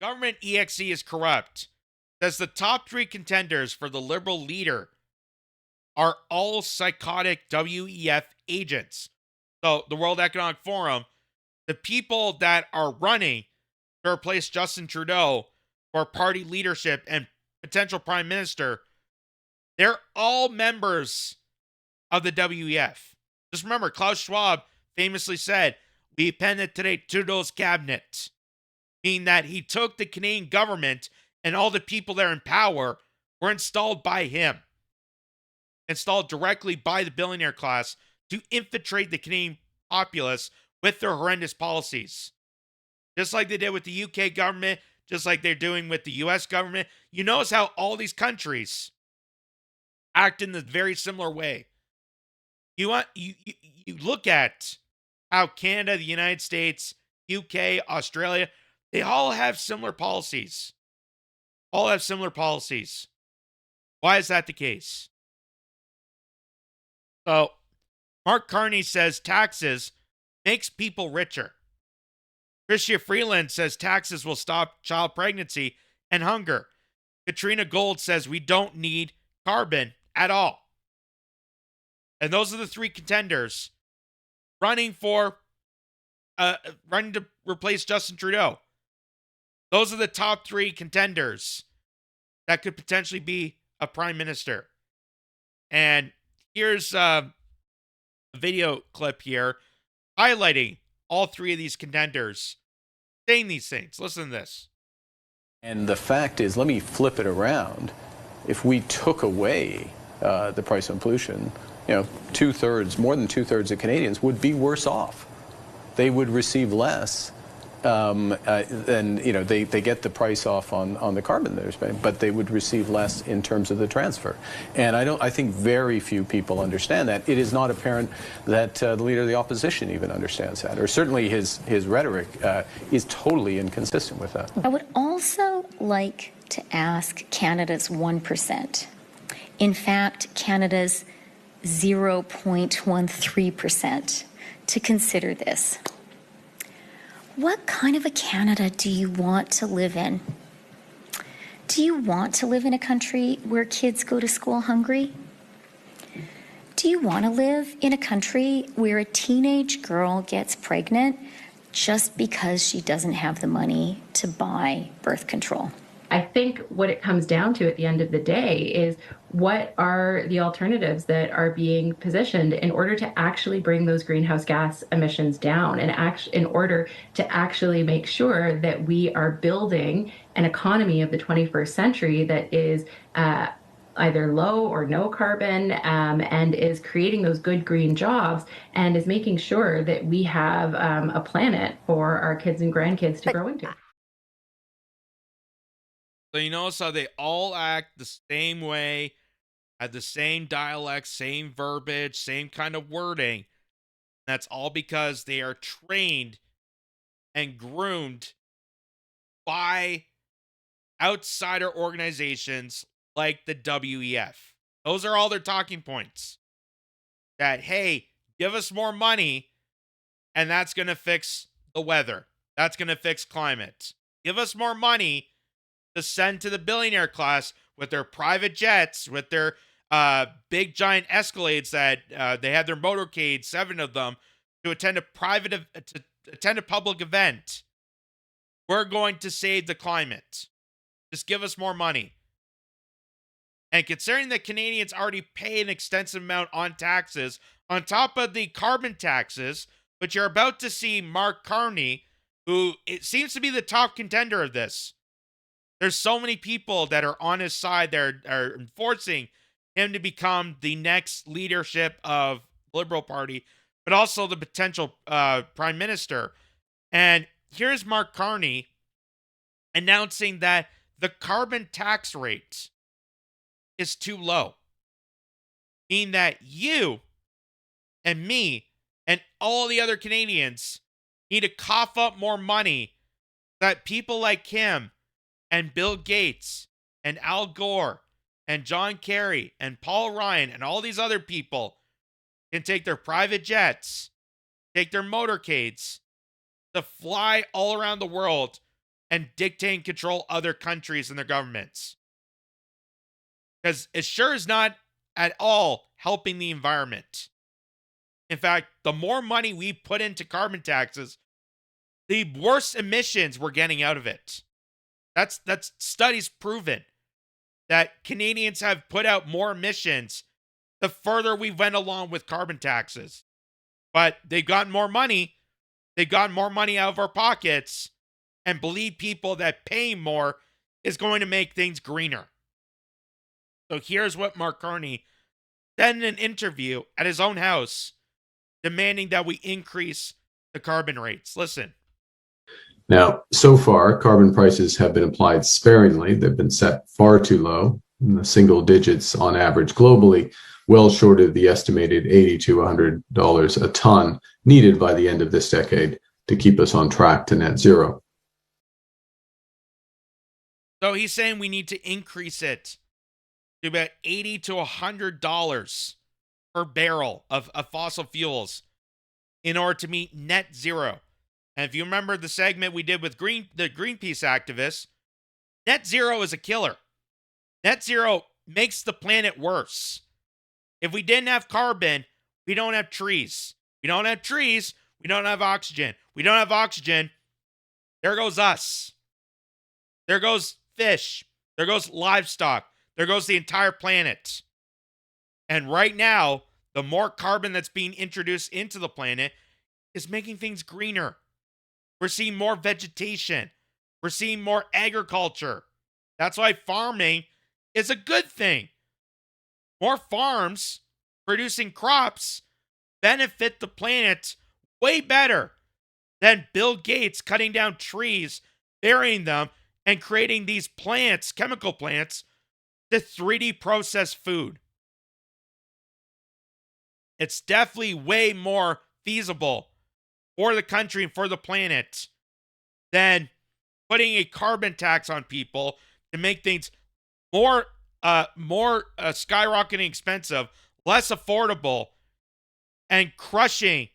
Government EXE is corrupt. Says the top three contenders for the liberal leader are all psychotic WEF agents. So, the World Economic Forum, the people that are running to replace Justin Trudeau for party leadership and potential prime minister, they're all members of the WEF. Just remember, Klaus Schwab famously said, "We penetrate Trudeau's cabinet," meaning that he took the Canadian government and all the people that are in power were installed by him, installed directly by the billionaire class to infiltrate the Canadian populace with their horrendous policies. Just like they did with the UK government, just like they're doing with the US government. You notice how all these countries act in the very similar way. You look at how Canada, the United States, UK, Australia, they all have similar policies. All have similar policies. Why is that the case? So, Mark Carney says taxes makes people richer. Chrystia Freeland says taxes will stop child pregnancy and hunger. Katrina Gold says we don't need carbon at all. And those are the three contenders running to replace Justin Trudeau. Those are the top three contenders that could potentially be a prime minister. And here's a video clip here highlighting all three of these contenders saying these things. Listen to this. And the fact is, let me flip it around. If we took away the price of pollution, more than two-thirds of Canadians would be worse off. They would receive less than, they get the price off on the carbon they're spending, but they would receive less in terms of the transfer. And I think very few people understand that. It is not apparent that the leader of the opposition even understands that, or certainly his rhetoric is totally inconsistent with that. I would also like to ask Canada's 1%. In fact, Canada's 0.13% to consider this. What kind of a Canada do you want to live in? Do you want to live in a country where kids go to school hungry? Do you want to live in a country where a teenage girl gets pregnant just because she doesn't have the money to buy birth control? I think what it comes down to at the end of the day is what are the alternatives that are being positioned in order to actually bring those greenhouse gas emissions down, and in order to actually make sure that we are building an economy of the 21st century that is either low or no carbon, and is creating those good green jobs, and is making sure that we have a planet for our kids and grandkids to grow into. So you notice how they all act the same way, had the same dialect, same verbiage, same kind of wording. That's all because they are trained and groomed by outsider organizations like the WEF. Those are all their talking points. That, hey, give us more money, and that's going to fix the weather. That's going to fix climate. Give us more money to send to the billionaire class with their private jets, with their big giant Escalades that they have their motorcades, 7 of them, to attend a public event. We're going to save the climate. Just give us more money. And considering that Canadians already pay an extensive amount on taxes, on top of the carbon taxes, but you're about to see Mark Carney, who it seems to be the top contender of this. There's so many people that are on his side that are enforcing him to become the next leadership of the Liberal Party, but also the potential prime minister. And here's Mark Carney announcing that the carbon tax rate is too low. Meaning that you and me and all the other Canadians need to cough up more money that people like him and Bill Gates and Al Gore and John Kerry and Paul Ryan and all these other people can take their private jets, take their motorcades to fly all around the world and dictate and control other countries and their governments. Because it sure is not at all helping the environment. In fact, the more money we put into carbon taxes, the worse emissions we're getting out of it. That's studies proven that Canadians have put out more emissions the further we went along with carbon taxes. But they've gotten more money. They've gotten more money out of our pockets and believe people that paying more is going to make things greener. So here's what Mark Carney said in an interview at his own house, demanding that we increase the carbon rates. Listen. Now, so far, carbon prices have been applied sparingly. They've been set far too low, in the single digits on average globally, well short of the estimated $80 to $100 a ton needed by the end of this decade to keep us on track to net zero. So he's saying we need to increase it to about $80 to $100 per barrel of fossil fuels in order to meet net zero. And if you remember the segment we did with the Greenpeace activists, net zero is a killer. Net zero makes the planet worse. If we didn't have carbon, we don't have trees. We don't have trees, we don't have oxygen. We don't have oxygen, there goes us. There goes fish. There goes livestock. There goes the entire planet. And right now, the more carbon that's being introduced into the planet is making things greener. We're seeing more vegetation. We're seeing more agriculture. That's why farming is a good thing. More farms producing crops benefit the planet way better than Bill Gates cutting down trees, burying them, and creating these plants, chemical plants, to 3D process food. It's definitely way more feasible for the country and for the planet than putting a carbon tax on people to make things more skyrocketing expensive, less affordable, and crushing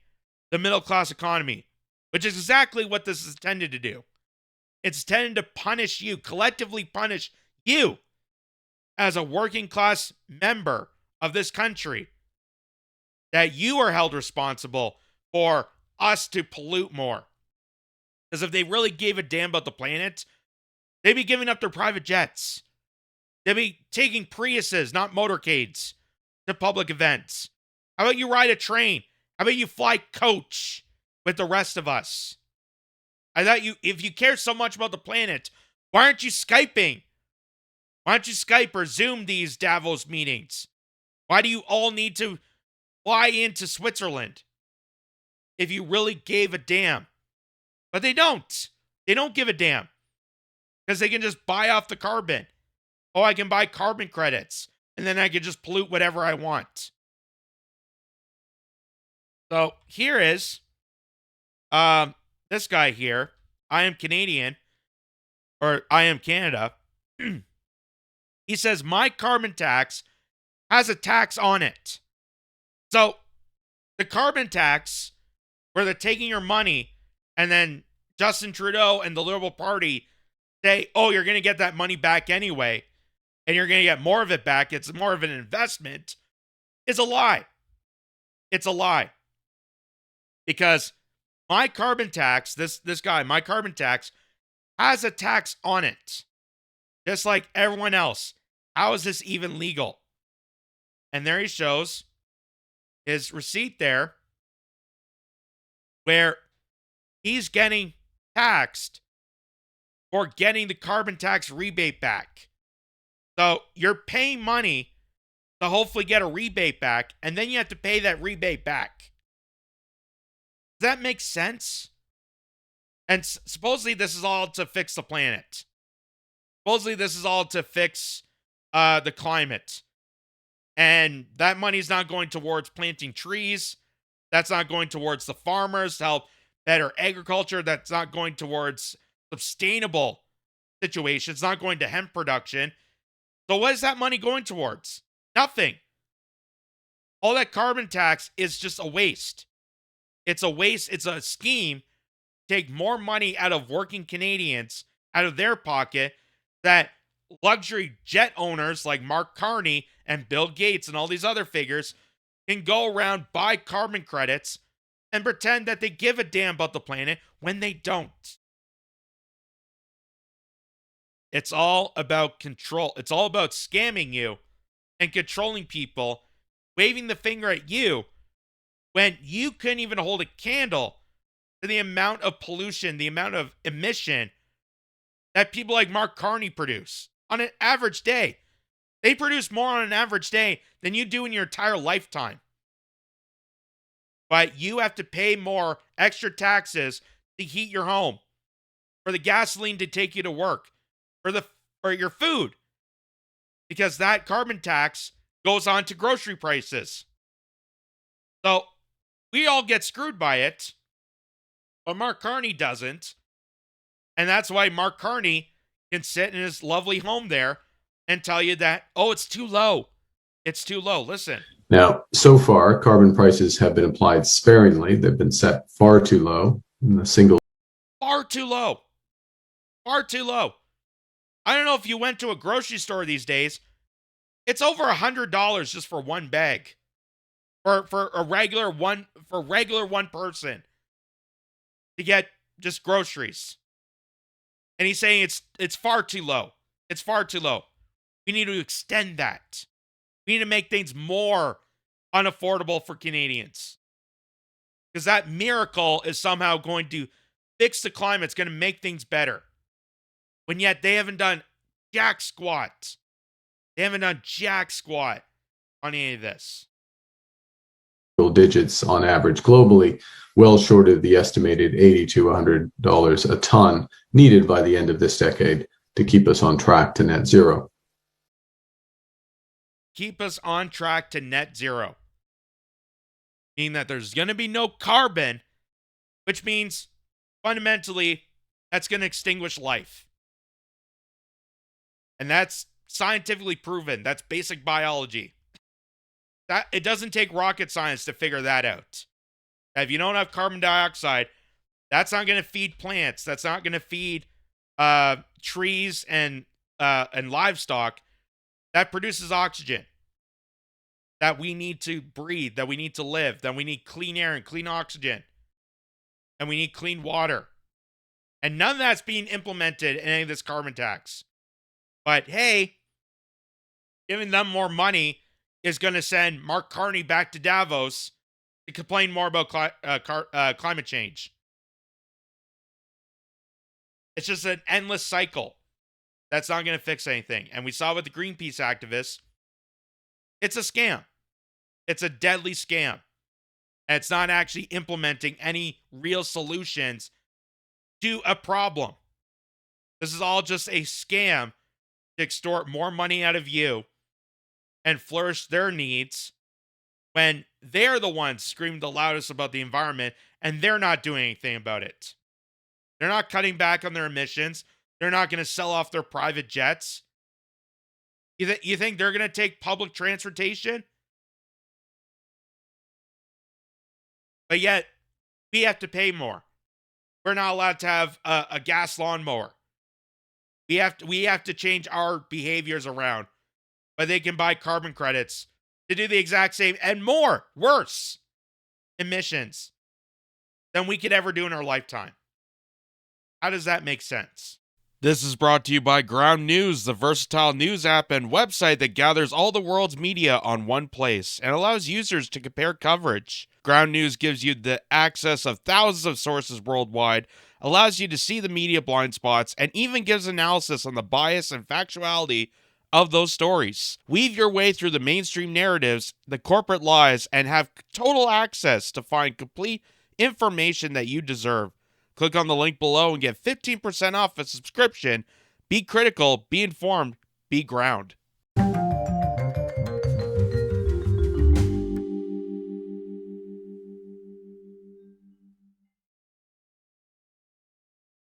the middle class economy, which is exactly what this is intended to do. It's intended to punish you, collectively punish you as a working class member of this country, that you are held responsible for us to pollute more. Because if they really gave a damn about the planet, they'd be giving up their private jets. They'd be taking Priuses, not motorcades, to public events. How about you ride a train? How about you fly coach with the rest of us? I thought if you care so much about the planet, why aren't you Skyping? Why don't you Skype or Zoom these Davos meetings? Why do you all need to fly into Switzerland if you really gave a damn? But they don't. They don't give a damn because they can just buy off the carbon. Oh, I can buy carbon credits and then I can just pollute whatever I want. So here is this guy here. I am Canadian, or I am Canada. He says, my carbon tax has a tax on it. So the carbon tax, where they're taking your money, and then Justin Trudeau and the Liberal Party say, oh, you're going to get that money back anyway, and you're going to get more of it back, it's more of an investment, is a lie. It's a lie. Because my carbon tax, this guy, my carbon tax, has a tax on it. Just like everyone else. How is this even legal? And there he shows his receipt there, where he's getting taxed for getting the carbon tax rebate back. So you're paying money to hopefully get a rebate back, and then you have to pay that rebate back. Does that make sense? And supposedly this is all to fix the planet. Supposedly this is all to fix the climate. And that money's not going towards planting trees. That's not going towards the farmers to help better agriculture. That's not going towards sustainable situations. It's not going to hemp production. So what is that money going towards? Nothing. All that carbon tax is just a waste. It's a waste. It's a scheme to take more money out of working Canadians, out of their pocket that luxury jet owners like Mark Carney and Bill Gates and all these other figures can go around, buy carbon credits, and pretend that they give a damn about the planet when they don't. It's all about control. It's all about scamming you and controlling people, waving the finger at you when you couldn't even hold a candle to the amount of pollution, the amount of emission that people like Mark Carney produce on an average day. They produce more on an average day than you do in your entire lifetime. But you have to pay more extra taxes to heat your home, for the gasoline to take you to work, for your food, because that carbon tax goes on to grocery prices. So we all get screwed by it, but Mark Carney doesn't. And that's why Mark Carney can sit in his lovely home there and tell you that, oh, it's too low. It's too low. Listen. Now, so far, carbon prices have been applied sparingly. They've been set far too low. Far too low. Far too low. I don't know if you went to a grocery store these days. It's over $100 just for one bag. For a regular one person to get just groceries. And he's saying it's far too low. It's far too low. We need to extend that. We need to make things more unaffordable for Canadians. Because that miracle is somehow going to fix the climate. It's going to make things better. When yet they haven't done jack squat. They haven't done jack squat on any of this. Digits on average globally, well short of the estimated $80 to $100 a ton needed by the end of this decade to keep us on track to net zero. Keep us on track to net zero. Meaning that there's going to be no carbon, which means fundamentally that's going to extinguish life. And that's scientifically proven. That's basic biology. That it doesn't take rocket science to figure that out. If you don't have carbon dioxide, that's not going to feed plants. That's not going to feed trees and livestock. That produces oxygen that we need to breathe, that we need to live, that we need clean air and clean oxygen, and we need clean water. And none of that's being implemented in any of this carbon tax. But hey, giving them more money is going to send Mark Carney back to Davos to complain more about climate change. It's just an endless cycle. That's not going to fix anything. And we saw with the Greenpeace activists, it's a scam. It's a deadly scam. And it's not actually implementing any real solutions to a problem. This is all just a scam to extort more money out of you and flourish their needs when they're the ones screaming the loudest about the environment and they're not doing anything about it. They're not cutting back on their emissions. They're not going to sell off their private jets. You think they're going to take public transportation? But yet, we have to pay more. We're not allowed to have a gas lawnmower. We have to change our behaviors around. But they can buy carbon credits to do the exact same and more, worse emissions than we could ever do in our lifetime. How does that make sense? This is brought to you by Ground News, the versatile news app and website that gathers all the world's media on one place and allows users to compare coverage. Ground News gives you the access of thousands of sources worldwide, allows you to see the media blind spots, and even gives analysis on the bias and factuality of those stories. Weave your way through the mainstream narratives, the corporate lies, and have total access to find complete information that you deserve. Click on the link below and get 15% off a subscription. Be critical, be informed, be ground.